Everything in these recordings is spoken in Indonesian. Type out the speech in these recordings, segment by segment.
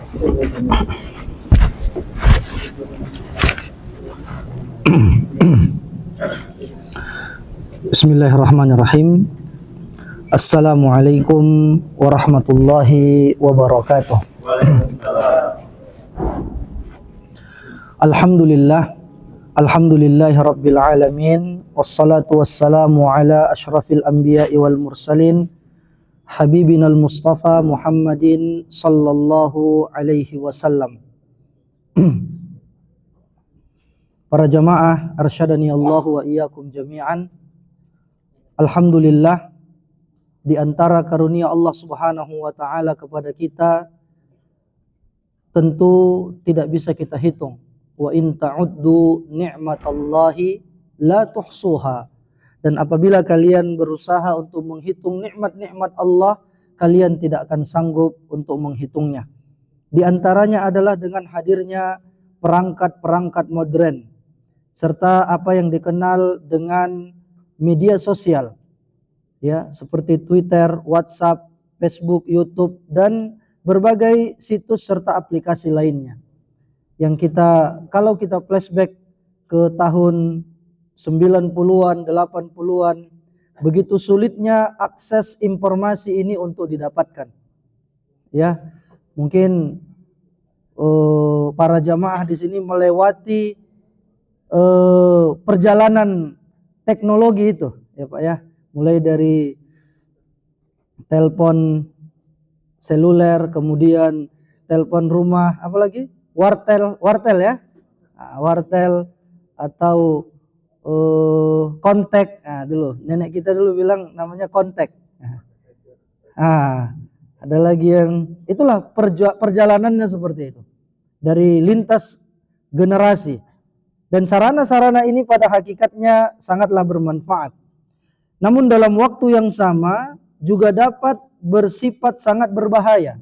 Bismillahirrahmanirrahim. Assalamualaikum warahmatullahi wabarakatuh. Alhamdulillahi rabbil alamin. Wassalatu wassalamu ala ashrafil anbiya'i wal mursalin, habibinal mustafa Muhammadin sallallahu alaihi wasallam. Para jamaah arsyadani Allah wa iyyakum jami'an. Alhamdulillah, di antara karunia Allah Subhanahu wa taala kepada kita tentu tidak bisa kita hitung. Wa in ta'uddu ni'matallahi la tuhsuha. Dan apabila kalian berusaha untuk menghitung nikmat-nikmat Allah, kalian tidak akan sanggup untuk menghitungnya. Di antaranya adalah dengan hadirnya perangkat-perangkat modern serta apa yang dikenal dengan media sosial, ya, seperti Twitter, WhatsApp, Facebook, YouTube, dan berbagai situs serta aplikasi lainnya. Yang kalau kita flashback ke tahun 90-an, 80-an, begitu sulitnya akses informasi ini untuk didapatkan. Ya, mungkin para jamaah di sini melewati perjalanan teknologi itu, ya Pak ya, mulai dari telepon seluler, kemudian telepon rumah, apalagi wartel ya, wartel atau kontak. Nah, dulu nenek kita dulu bilang namanya kontak. Ada lagi yang itulah perjalanannya seperti itu dari lintas generasi. Dan sarana-sarana ini pada hakikatnya sangatlah bermanfaat. Namun dalam waktu yang sama juga dapat bersifat sangat berbahaya.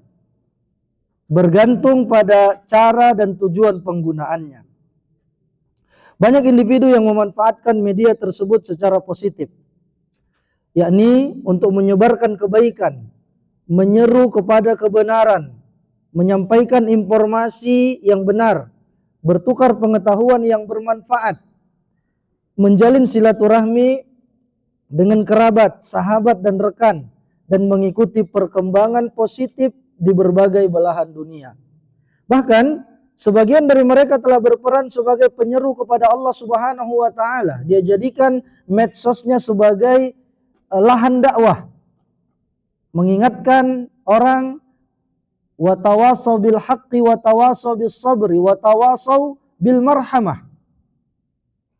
Bergantung pada cara dan tujuan penggunaannya. Banyak individu yang memanfaatkan media tersebut secara positif, yakni untuk menyebarkan kebaikan, menyeru kepada kebenaran, menyampaikan informasi yang benar, bertukar pengetahuan yang bermanfaat, menjalin silaturahmi dengan kerabat, sahabat dan rekan, dan mengikuti perkembangan positif di berbagai belahan dunia. Bahkan sebagian dari mereka telah berperan sebagai penyeru kepada Allah Subhanahu wa taala. Dia jadikan medsosnya sebagai lahan dakwah, mengingatkan orang, wa tawasaw bil haqqi wa tawasaw bis sabri wa tawasaw bil marhamah.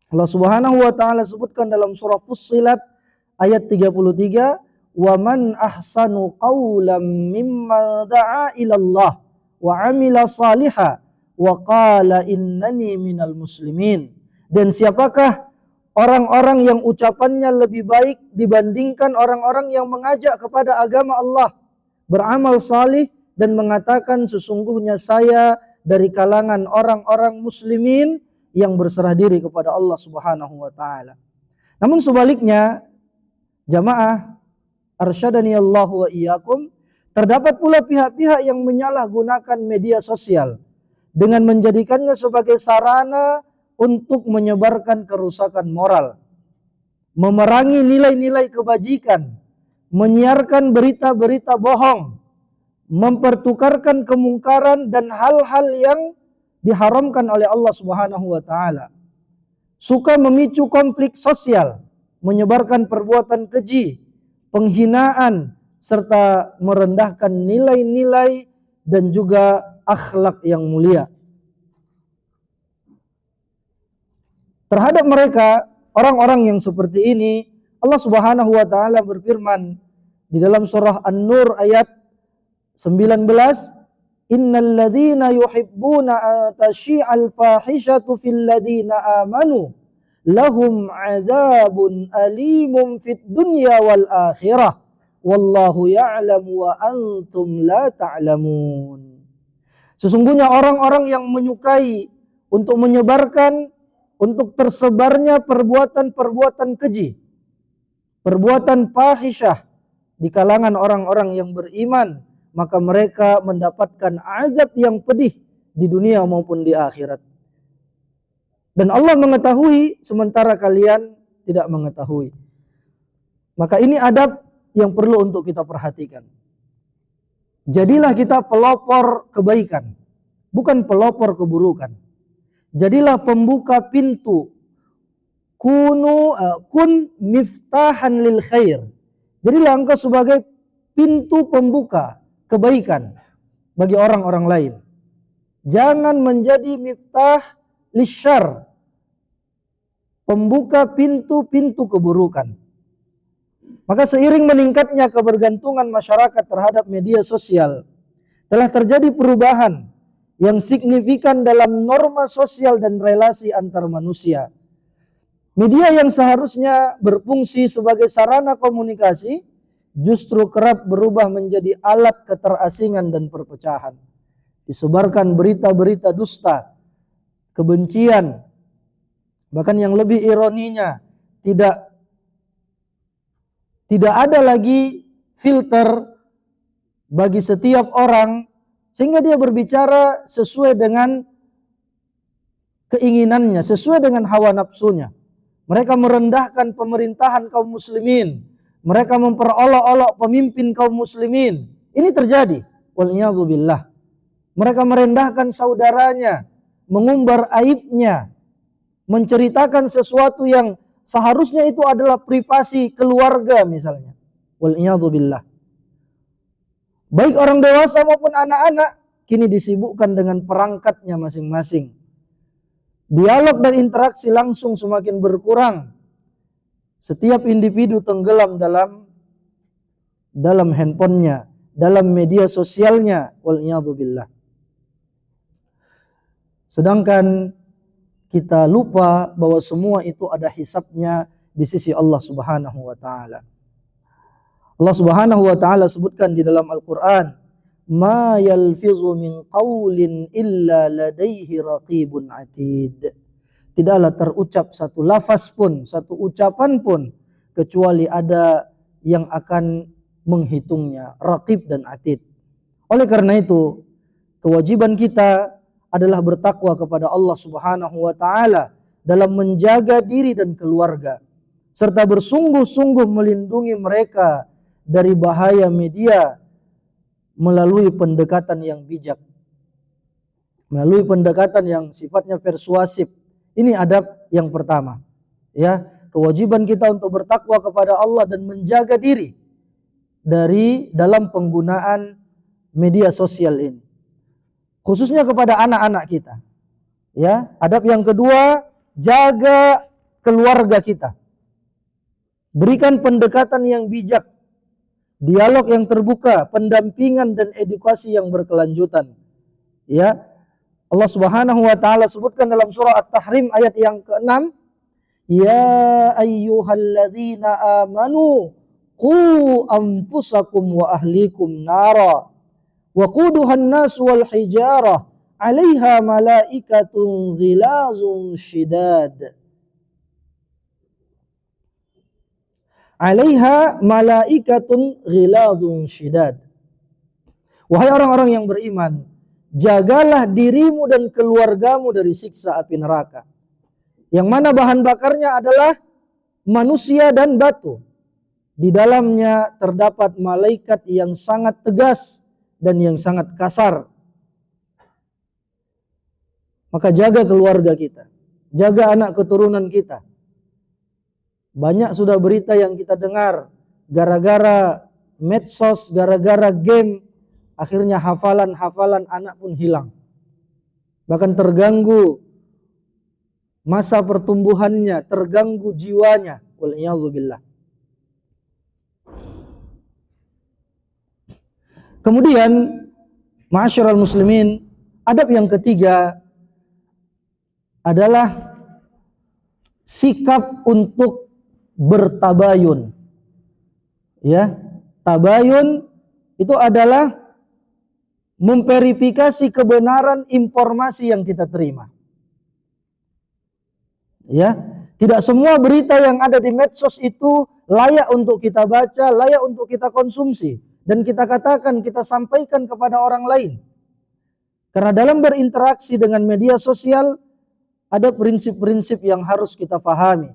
Allah Subhanahu wa taala sebutkan dalam surah Fussilat ayat 33, wa man ahsanu qawlan mimma da'a ila Allah wa amila salihah wa qala innani minal muslimin. Dan siapakah orang-orang yang ucapannya lebih baik dibandingkan orang-orang yang mengajak kepada agama Allah, beramal salih dan mengatakan sesungguhnya saya dari kalangan orang-orang muslimin yang berserah diri kepada Allah Subhanahu wa taala. Namun sebaliknya, jamaah arsyadani Allah wa iyyakum, terdapat pula pihak-pihak yang menyalahgunakan media sosial dengan menjadikannya sebagai sarana untuk menyebarkan kerusakan moral, memerangi nilai-nilai kebajikan, menyiarkan berita-berita bohong, mempertukarkan kemungkaran dan hal-hal yang diharamkan oleh Allah Subhanahu wa taala. Suka memicu konflik sosial, menyebarkan perbuatan keji, penghinaan, serta merendahkan nilai-nilai dan juga akhlak yang mulia. Terhadap mereka, orang-orang yang seperti ini, Allah Subhanahu wa taala berfirman di dalam surah An-Nur ayat 19, innal ladzina yuhibbuna an tashi'al fahishatu fil ladzina amanu lahum 'adzabun alimun fid dunya wal akhirah wallahu ya'lamu wa antum la ta'lamun. Sesungguhnya orang-orang yang menyukai untuk menyebarkan, untuk tersebarnya perbuatan-perbuatan keji, perbuatan fahisyah di kalangan orang-orang yang beriman, maka mereka mendapatkan azab yang pedih di dunia maupun di akhirat. Dan Allah mengetahui sementara kalian tidak mengetahui. Maka ini adab yang perlu untuk kita perhatikan. Jadilah kita pelopor kebaikan, bukan pelopor keburukan. Jadilah pembuka pintu. Kun miftahan lil khair. Jadilah engkau sebagai pintu pembuka kebaikan bagi orang-orang lain. Jangan menjadi miftah lisyar, pembuka pintu-pintu keburukan. Maka seiring meningkatnya kebergantungan masyarakat terhadap media sosial, telah terjadi perubahan yang signifikan dalam norma sosial dan relasi antar manusia. Media yang seharusnya berfungsi sebagai sarana komunikasi justru kerap berubah menjadi alat keterasingan dan perpecahan. Disebarkan berita-berita dusta, kebencian, bahkan yang lebih ironinya, tidak ada lagi filter bagi setiap orang, sehingga dia berbicara sesuai dengan keinginannya, sesuai dengan hawa nafsunya. Mereka merendahkan pemerintahan kaum muslimin, mereka memperolok-olok pemimpin kaum muslimin. Ini terjadi, waliyadzubillah. Mereka merendahkan saudaranya, mengumbar aibnya, menceritakan sesuatu yang seharusnya itu adalah privasi keluarga misalnya. Waliyadzubillah. Baik orang dewasa maupun anak-anak kini disibukkan dengan perangkatnya masing-masing. Dialog dan interaksi langsung semakin berkurang. Setiap individu tenggelam dalam handphonenya, dalam media sosialnya. Waliyadzubillah. Sedangkan kita lupa bahwa semua itu ada hisabnya di sisi Allah Subhanahu wa taala. Allah Subhanahu wa taala sebutkan di dalam Al-Qur'an, "Ma yalfizu min qaulin illa ladaihi raqibun atid." Tidaklah terucap satu lafaz pun, satu ucapan pun kecuali ada yang akan menghitungnya, raqib dan atid. Oleh karena itu, kewajiban kita adalah bertakwa kepada Allah Subhanahu wa taala dalam menjaga diri dan keluarga serta bersungguh-sungguh melindungi mereka dari bahaya media melalui pendekatan yang bijak, melalui pendekatan yang sifatnya persuasif. Ini adab yang pertama. Ya, kewajiban kita untuk bertakwa kepada Allah dan menjaga diri dari dalam penggunaan media sosial ini. Khususnya kepada anak-anak kita. Ya, adab yang kedua, jaga keluarga kita. Berikan pendekatan yang bijak, dialog yang terbuka, pendampingan dan edukasi yang berkelanjutan. Ya, Allah Subhanahu wa taala sebutkan dalam surah At-Tahrim ayat yang ke-6, "Ya ayyuhalladzina amanu qu anfusakum wa ahlikum nara waquduhan nas wal hijarah 'alaiha malaikatun ghilazun shidad." 'Alaiha malaikatun ghilazun shidad. Wahai orang-orang yang beriman, jagalah dirimu dan keluargamu dari siksa api neraka, yang mana bahan bakarnya adalah manusia dan batu. Di dalamnya terdapat malaikat yang sangat tegas dan yang sangat kasar. Maka jaga keluarga kita, jaga anak keturunan kita. Banyak sudah berita yang kita dengar, gara-gara medsos, gara-gara game, akhirnya hafalan anak pun hilang. Bahkan terganggu masa pertumbuhannya, terganggu jiwanya. Waliyadzubillah. Kemudian, ma'asyiral muslimin, adab yang ketiga adalah sikap untuk bertabayun. Ya, tabayun itu adalah memverifikasi kebenaran informasi yang kita terima. Ya, tidak semua berita yang ada di medsos itu layak untuk kita baca, layak untuk kita konsumsi. dan kita katakan, kita sampaikan kepada orang lain. Karena dalam berinteraksi dengan media sosial ada prinsip-prinsip yang harus kita pahami.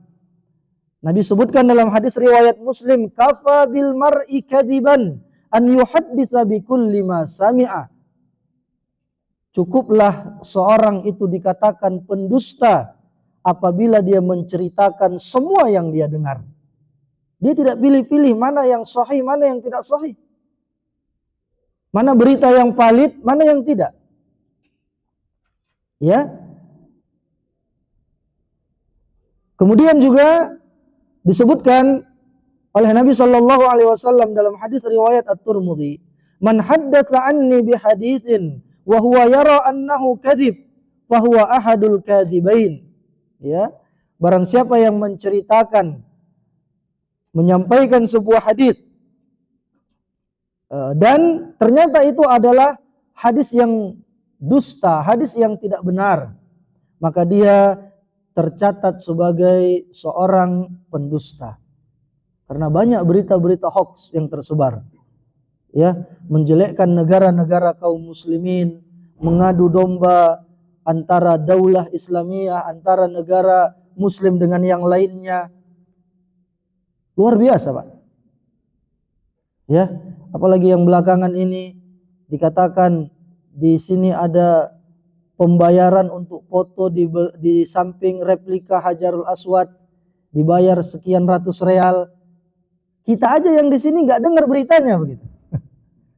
Nabi sebutkan dalam hadis riwayat Muslim, kafa bil mar'i kadiban an yuhadditsa bi kulli ma sami'a. Cukuplah seorang itu dikatakan pendusta apabila dia menceritakan semua yang dia dengar. Dia tidak pilih-pilih mana yang sahih, mana yang tidak sahih. Mana berita yang valid, mana yang tidak. Ya. Kemudian juga disebutkan oleh Nabi sallallahu alaihi wasallam dalam hadis riwayat At-Tirmidzi, "Man haddatsa anni bi haditsin wa huwa yara annahu kadzib, fa huwa ahadul kadzibain." Ya. Barang siapa yang menceritakan, menyampaikan sebuah hadis dan ternyata itu adalah hadis yang dusta, hadis yang tidak benar, maka dia tercatat sebagai seorang pendusta. Karena banyak berita-berita hoax yang tersebar, ya, menjelekkan negara-negara kaum muslimin, mengadu domba antara daulah Islamiyah, antara negara muslim dengan yang lainnya. Luar biasa, Pak. Ya, apalagi yang belakangan ini dikatakan di sini ada pembayaran untuk foto di samping replika Hajarul Aswad, dibayar sekian ratus real. Kita aja yang di sini nggak dengar beritanya begitu.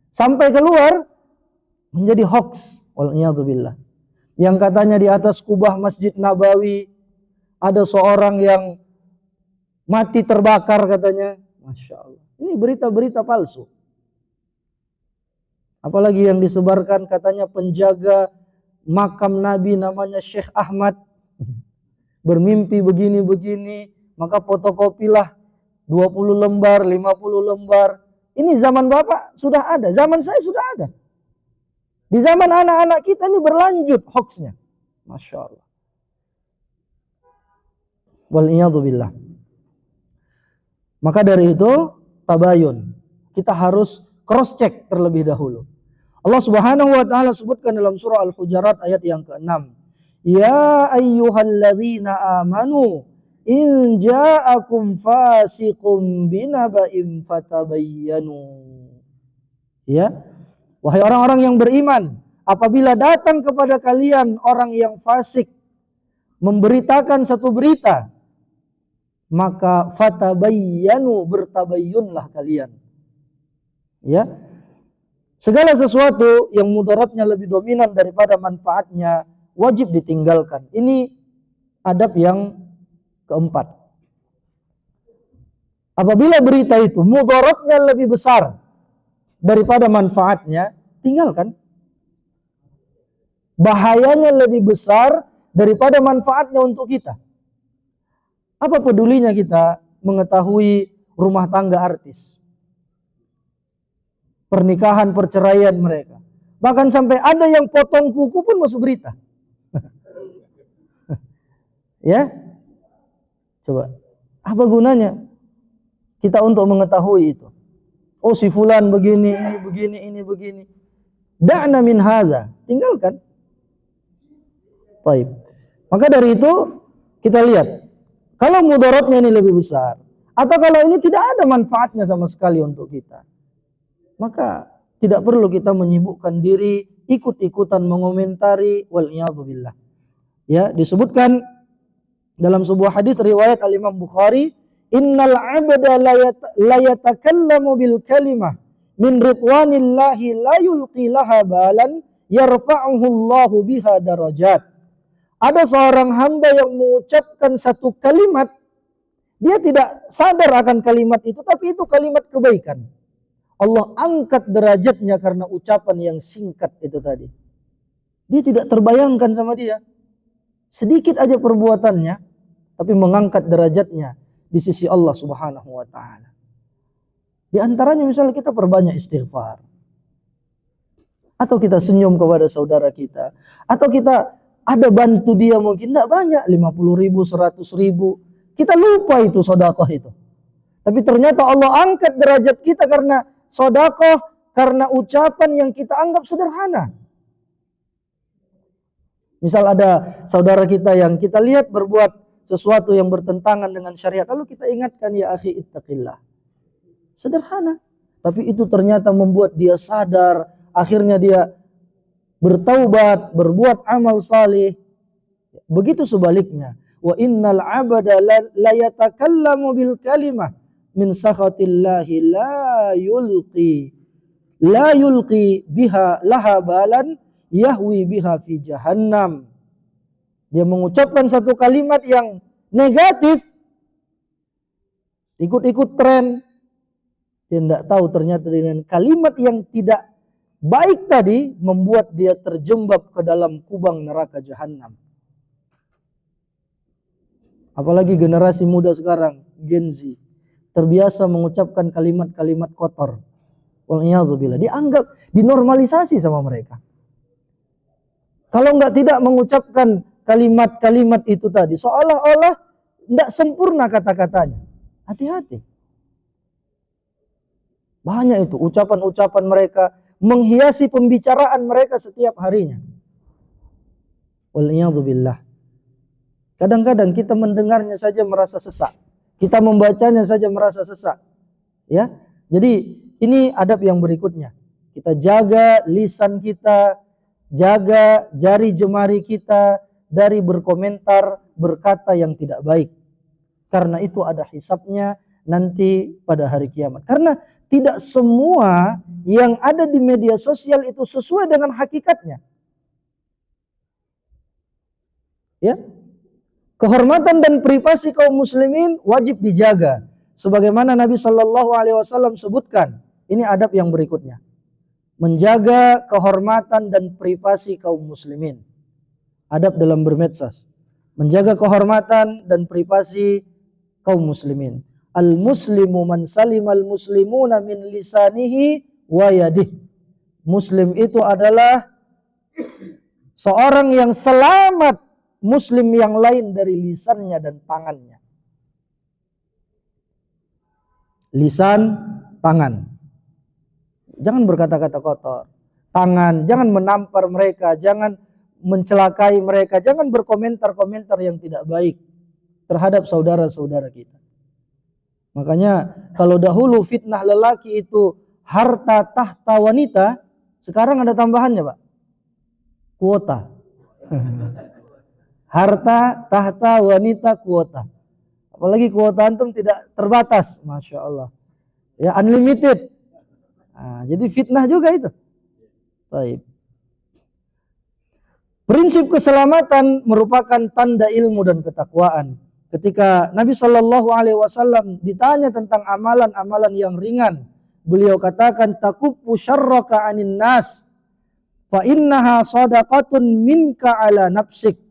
Sampai keluar menjadi hoax. Wal'iyadzubillah. Yang katanya di atas kubah Masjid Nabawi ada seorang yang mati terbakar katanya. Masya Allah. Ini berita-berita palsu. Apalagi yang disebarkan katanya penjaga makam Nabi namanya Syekh Ahmad bermimpi begini-begini, maka fotokopilah 20 lembar, 50 lembar. Ini zaman Bapak sudah ada, zaman saya sudah ada. Di zaman anak-anak kita ini berlanjut hoaxnya. Masya Allah. Wal'iyadzubillah. Maka dari itu tabayun. Kita harus cross check terlebih dahulu. Allah Subhanahu wa taala sebutkan dalam surah Al-Hujurat ayat yang ke-6. Ya ayyuhalladzina amanu in ja'akum fasiqun binaba'in fatabayyanu. Ya. Wahai orang-orang yang beriman, apabila datang kepada kalian orang yang fasik memberitakan satu berita, maka fatabayyanu, bertabayyunlah kalian. Ya. Segala sesuatu yang mudaratnya lebih dominan daripada manfaatnya wajib ditinggalkan. Ini adab yang keempat. Apabila berita itu mudaratnya lebih besar daripada manfaatnya, tinggalkan. Bahayanya lebih besar daripada manfaatnya untuk kita. Apa pedulinya kita mengetahui rumah tangga artis, pernikahan, perceraian mereka. Bahkan sampai ada yang potong kuku pun masuk berita. Ya, coba, apa gunanya kita untuk mengetahui itu? Oh, si fulan begini, ini begini, ini begini. Da'na min hadza, tinggalkan. Baik. Maka dari itu kita lihat, kalau mudaratnya ini lebih besar, atau kalau ini tidak ada manfaatnya sama sekali untuk kita, maka tidak perlu kita menyibukkan diri ikut-ikutan mengomentari, wal'iyadzubillah. Ya, disebutkan dalam sebuah hadis riwayat Al-Imam Bukhari, innal 'abda la yatakallamu bil kalimah min ridwanillahi la yulqi laha balan yarfa'uhu Allahu biha darajat. Ada seorang hamba yang mengucapkan satu kalimat, dia tidak sadar akan kalimat itu, tapi itu kalimat kebaikan. Allah angkat derajatnya karena ucapan yang singkat itu tadi. Dia tidak terbayangkan sama dia. Sedikit aja perbuatannya, tapi mengangkat derajatnya di sisi Allah Subhanahu wa taala. Di antaranya misalnya kita perbanyak istighfar. Atau kita senyum kepada saudara kita. Atau kita ada bantu dia mungkin tidak banyak, 50.000, 100.000. Kita lupa itu sedekah itu. Tapi ternyata Allah angkat derajat kita karena sedekah karena ucapan yang kita anggap sederhana. Misal ada saudara kita yang kita lihat berbuat sesuatu yang bertentangan dengan syariat, lalu kita ingatkan, ya akhi ittaqillah. Sederhana, tapi itu ternyata membuat dia sadar, akhirnya dia bertaubat, berbuat amal saleh. Begitu sebaliknya, wa innal abada la yatakallamu bil kalimah min sakhatillahi la yulqi biha laha balan yahwi biha fi jahannam. Dia mengucapkan satu kalimat yang negatif, ikut-ikut tren. Dia tidak tahu ternyata dengan kalimat yang tidak baik tadi membuat dia terjembab ke dalam kubang neraka jahanam. Apalagi generasi muda sekarang, Gen Z, terbiasa mengucapkan kalimat-kalimat kotor. Wal'iyadzubillah. Dianggap, dinormalisasi sama mereka. Kalau tidak mengucapkan kalimat-kalimat itu tadi, seolah-olah tidak sempurna kata-katanya. Hati-hati. Banyak itu ucapan-ucapan mereka menghiasi pembicaraan mereka setiap harinya. Wal'iyadzubillah. Kadang-kadang kita mendengarnya saja merasa sesak. Kita membacanya saja merasa sesak. Ya. Jadi ini adab yang berikutnya. Kita jaga lisan kita, jaga jari jemari kita dari berkomentar, berkata yang tidak baik. Karena itu ada hisabnya nanti pada hari kiamat. Karena tidak semua yang ada di media sosial itu sesuai dengan hakikatnya. Ya. Kehormatan dan privasi kaum muslimin wajib dijaga. Sebagaimana Nabi Shallallahu Alaihi Wasallam sebutkan. Ini adab yang berikutnya. Menjaga kehormatan dan privasi kaum muslimin. Adab dalam bermedsos. Menjaga kehormatan dan privasi kaum muslimin. Al-muslimu man salimal muslimuna min lisanihi wa yadih. Muslim itu adalah seorang yang selamat muslim yang lain dari lisannya dan tangannya. Lisan, tangan. Jangan berkata-kata kotor. Tangan, jangan menampar mereka, jangan mencelakai mereka, jangan berkomentar-komentar yang tidak baik terhadap saudara-saudara kita. Makanya kalau dahulu fitnah lelaki itu harta tahta wanita, sekarang ada tambahannya, Pak. Kuota. Harta tahta wanita kuota. Apalagi kuota antum tidak terbatas, Masya Allah. Ya, unlimited. Nah, jadi fitnah juga itu. Baik. Prinsip keselamatan merupakan tanda ilmu dan ketakwaan. Ketika Nabi Shallallahu Alaihi Wasallam ditanya tentang amalan-amalan yang ringan, beliau katakan takuffu syarraka anin nas, fa innaha sadaqatun minka ala nafsik.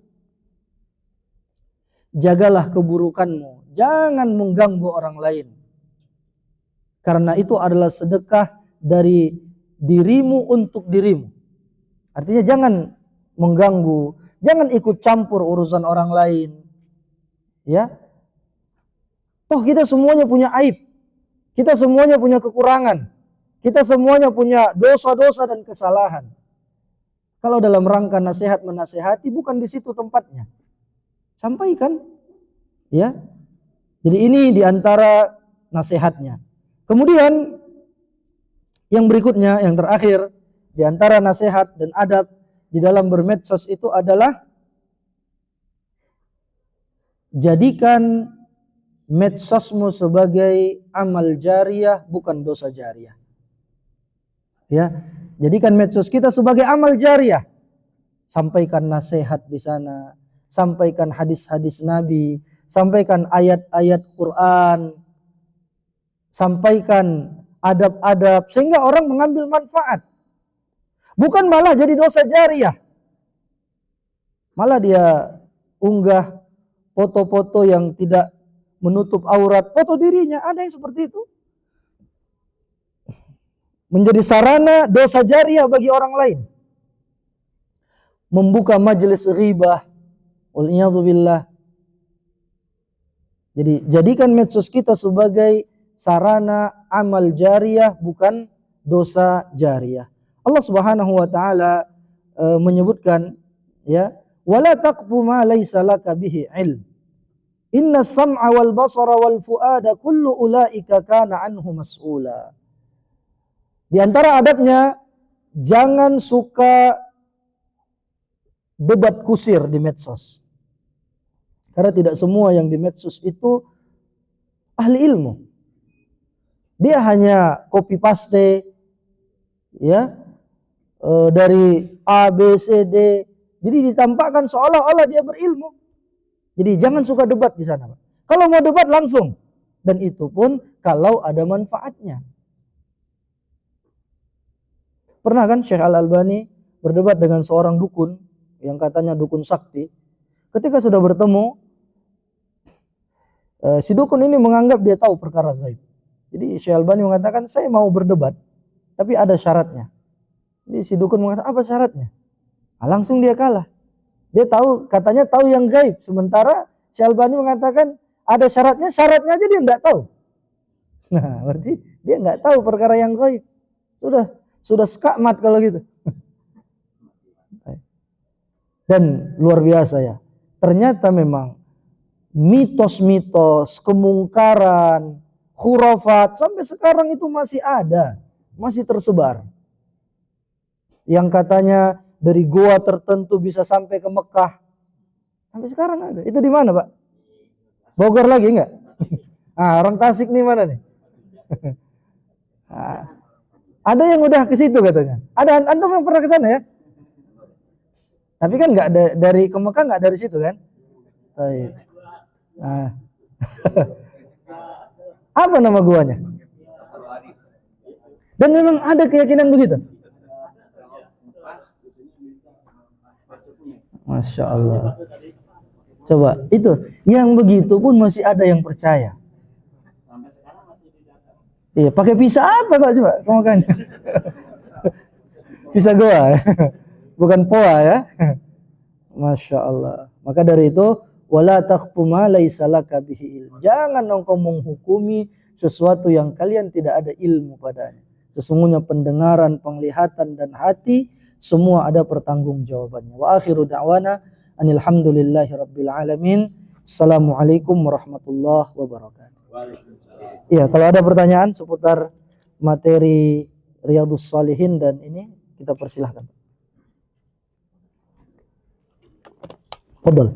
Jagalah keburukanmu, jangan mengganggu orang lain. Karena itu adalah sedekah dari dirimu untuk dirimu. Artinya jangan mengganggu, jangan ikut campur urusan orang lain. Ya. Toh kita semuanya punya aib. Kita semuanya punya kekurangan. Kita semuanya punya dosa-dosa dan kesalahan. Kalau dalam rangka nasihat menasehati, bukan di situ tempatnya. Sampaikan, ya. Jadi ini diantara nasihatnya. Kemudian yang berikutnya, yang terakhir, diantara nasihat dan adab di dalam bermedsos itu adalah jadikan medsosmu sebagai amal jariyah, bukan dosa jariyah. Ya, jadikan medsos kita sebagai amal jariyah. Sampaikan nasihat di sana. Sampaikan hadis-hadis Nabi, sampaikan ayat-ayat Quran, sampaikan adab-adab sehingga orang mengambil manfaat. Bukan malah jadi dosa jariyah. Malah dia unggah foto-foto yang tidak menutup aurat, foto dirinya, ada yang seperti itu. Menjadi sarana dosa jariyah bagi orang lain. Membuka majelis ghibah. Wal'iyadzubillah. Jadi jadikan medsos kita sebagai sarana amal jariyah, bukan dosa jariyah. Allah Subhanahu wa taala menyebutkan, ya, wala taqfu ma laisa laka bihi ilm. Inna sam'a wal basara wal fuada kullu ulaika kana anhu mas'ula. Di antara adabnya, jangan suka debat kusir di medsos. Karena tidak semua yang di medsos itu ahli ilmu. Dia hanya copy paste, ya, dari A, B, C, D. Jadi ditampakkan seolah-olah dia berilmu. Jadi jangan suka debat di sana, Pak. Kalau mau debat langsung, dan itu pun kalau ada manfaatnya. Pernah kan Syekh Al-Albani berdebat dengan seorang dukun yang katanya dukun sakti. Ketika sudah bertemu, si dukun ini menganggap dia tahu perkara gaib. Jadi Syekh Al-Albani mengatakan, saya mau berdebat, tapi ada syaratnya. Jadi si dukun mengatakan, apa syaratnya? Nah, langsung dia kalah. Dia tahu, katanya tahu yang gaib. Sementara Syekh Al-Albani mengatakan ada syaratnya aja dia enggak tahu. Nah, berarti dia enggak tahu perkara yang gaib. Sudah skakmat kalau gitu. Dan luar biasa ya. Ternyata memang mitos-mitos, kemungkaran, khurafat sampai sekarang itu masih ada, masih tersebar. Yang katanya dari goa tertentu bisa sampai ke Mekah. Sampai sekarang ada. Itu di mana, Pak? Bogor lagi enggak? Ah, orang Tasik nih mana nih? Ada yang udah ke situ katanya. Ada antum yang pernah ke sana ya? Tapi kan enggak dari ke Mekah, enggak dari situ kan? Baik. Nah. Apa nama guanya? Dan memang ada keyakinan begitu. Masya Allah. Coba itu, yang begitu pun masih ada yang percaya. Iya, pakai pisah apa kok coba makannya? Pisah goa, bukan poa ya. Masya Allah. Maka dari itu, wala taqfu ma laisa laka bihi ilm. Jangan engkau menghukumi sesuatu yang kalian tidak ada ilmu padanya. Sesungguhnya pendengaran, penglihatan dan hati semua ada pertanggungjawabannya. Wa akhiru da'wana anil hamdulillahi rabbil alamin. Assalamualaikum warahmatullahi wabarakatuh. Iya, kalau ada pertanyaan seputar materi Riyadhus Shalihin dan ini kita persilahkan. Fadhal.